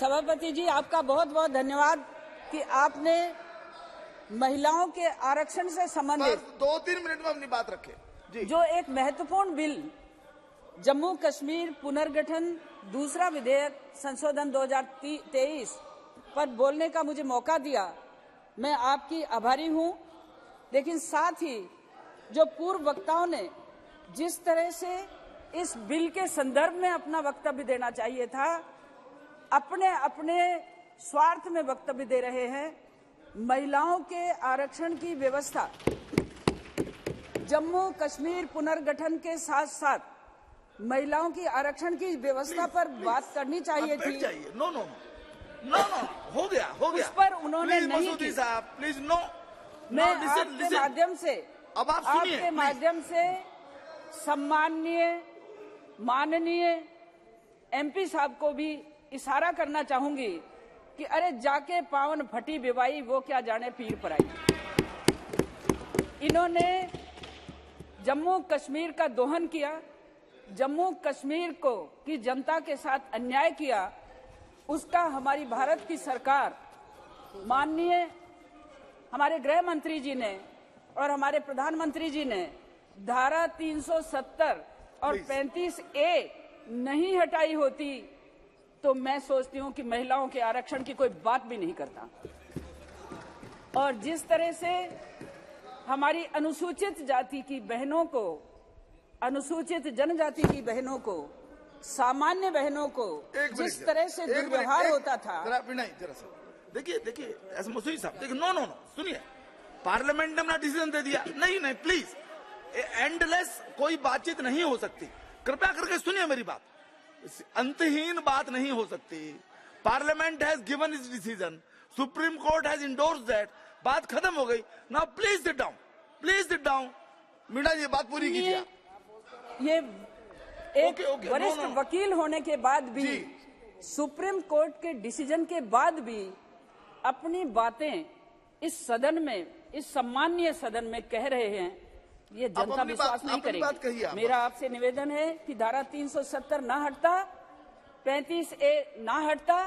सभापति जी, आपका बहुत बहुत धन्यवाद कि आपने महिलाओं के आरक्षण से संबंधित 2-3 मिनट में अपनी बात रखें जी। जो एक महत्वपूर्ण बिल जम्मू कश्मीर पुनर्गठन दूसरा विधेयक संशोधन 2023 पर बोलने का मुझे मौका दिया, मैं आपकी आभारी हूं। लेकिन साथ ही जो पूर्व वक्ताओं ने जिस तरह से इस बिल के संदर्भ में अपना वक्तव्य देना चाहिए था, अपने अपने स्वार्थ में वक्तव्य दे रहे हैं। महिलाओं के आरक्षण की व्यवस्था जम्मू कश्मीर पुनर्गठन के साथ साथ महिलाओं की आरक्षण की व्यवस्था पर बात करनी चाहिए थी। नो नो नो नो हो गया उस पर उन्होंने नहीं की। साहब प्लीज नो। मैं आपके माध्यम से अब आप सुनिए, आपके माध्यम से सम्माननीय माननीय एमपी साहब को भी इशारा करना चाहूंगी कि अरे जाके पावन फटी बिवाई वो क्या जाने पीर पराई। इन्होंने जम्मू कश्मीर का दोहन किया, जम्मू कश्मीर को की जनता के साथ अन्याय किया। उसका हमारी भारत की सरकार माननीय हमारे गृह मंत्री जी ने और हमारे प्रधानमंत्री जी ने धारा 370 और 35A नहीं हटाई होती तो मैं सोचती हूं कि महिलाओं के आरक्षण की कोई बात भी नहीं करता। और जिस तरह से हमारी अनुसूचित जाति की बहनों को, अनुसूचित जनजाति की बहनों को, सामान्य बहनों को जिस तरह से दुर्व्यवहार होता था। देखिए ऐसा मसूदी साहब, देखिए नो नो नो सुनिए, पार्लियामेंट ने अपना डिसीजन दे दिया। नहीं प्लीज, एंडलेस कोई बातचीत नहीं हो सकती। कृपया करके सुनिए मेरी बात, अंतहीन बात नहीं हो सकती। Parliament has given its decision, supreme court has endorsed that, बात खत्म हो गई। Now please sit down, please sit down. Meena ji बात पूरी कीजिए। ये एक वरिष्ठ वकील होने के बाद भी, सुप्रीम कोर्ट के डिसीजन के बाद भी अपनी बातें इस सदन में, इस सम्माननीय सदन में कह रहे हैं, ये जनता विश्वास नहीं करेगी। मेरा आपसे निवेदन है कि धारा 370 ना हटता, 35A ना हटता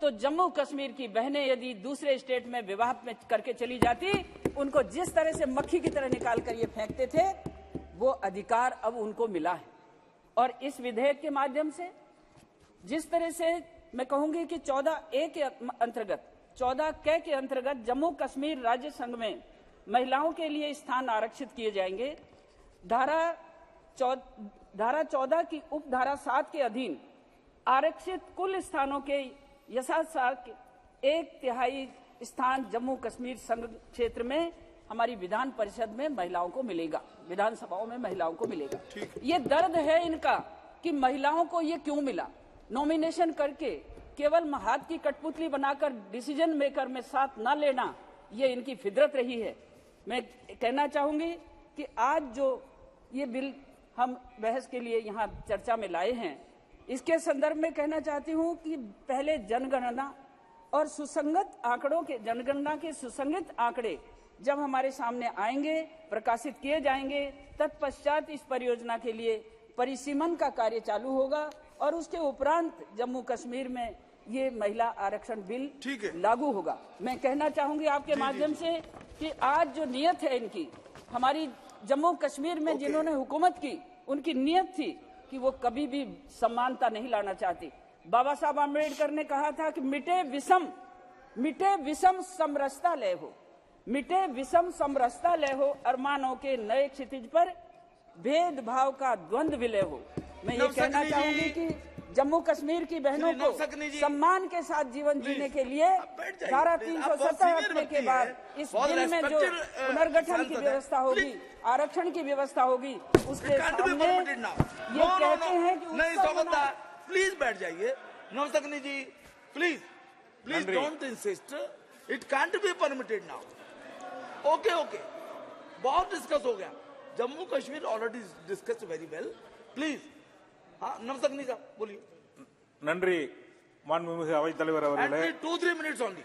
तो जम्मू कश्मीर की बहनें यदि दूसरे स्टेट में विवाह में करके चली जाती, उनको जिस तरह से मक्खी की तरह निकाल कर ये फेंकते थे, वो अधिकार अब उनको मिला है। और इस विधेयक के माध्यम से जिस तरह से मैं कहूंगी कि 14A के अंतर्गत, 14K के अंतर्गत जम्मू कश्मीर राज्य संघ में महिलाओं के लिए स्थान आरक्षित किए जाएंगे। धारा 14 की उपधारा 7 के अधीन आरक्षित कुल स्थानों के यथासार 1/3 स्थान जम्मू कश्मीर संघ क्षेत्र में हमारी विधान परिषद में महिलाओं को मिलेगा, विधानसभाओं में महिलाओं को मिलेगा। ये दर्द है इनका कि महिलाओं को ये क्यों मिला। नॉमिनेशन करके केवल हाथ की कठपुतली बनाकर डिसीजन मेकर में साथ न लेना, ये इनकी फितरत रही है। मैं कहना चाहूंगी कि आज जो ये बिल हम बहस के लिए यहाँ चर्चा में लाए हैं, इसके संदर्भ में कहना चाहती हूँ कि पहले जनगणना और सुसंगत आंकड़ों के, जनगणना के सुसंगत आंकड़े जब हमारे सामने आएंगे, प्रकाशित किए जाएंगे, तत्पश्चात इस परियोजना के लिए परिसीमन का कार्य चालू होगा और उसके उपरांत जम्मू कश्मीर में ये महिला आरक्षण बिल लागू होगा। मैं कहना चाहूंगी आपके माध्यम से कि आज जो नियत है इनकी, हमारी जम्मू कश्मीर में जिन्होंने हुकूमत की, उनकी नियत थी कि वो कभी भी समानता नहीं लाना चाहती। बाबा साहब आम्बेडकर ने कहा था कि मिटे विषम समरसता लय हो, मिटे विषम समरसता लय हो, अरमानों के नए क्षितिज पर भेदभाव का द्वंद्व विलय हो। मैं ये कहना चाहूंगी कि जम्मू कश्मीर की बहनों को सम्मान के साथ जीवन जीने के लिए धारा 370 हटने के बाद इस बिल में जो पुनर्गठन की व्यवस्था होगी, आरक्षण की व्यवस्था होगी, उसके सामने ये कहते हैं कि नहीं, प्लीज बैठ जाइए। Navaskani ji please don't insist, it can't be permitted now. Okay बहुत डिस्कस हो गया। Jammu Kashmir already discussed very well. Please Navaskani साहब बोलिए। நன்றி மாண்புமிகு அவைத் தலைவர் அவர்களே। 2-3 minutes only.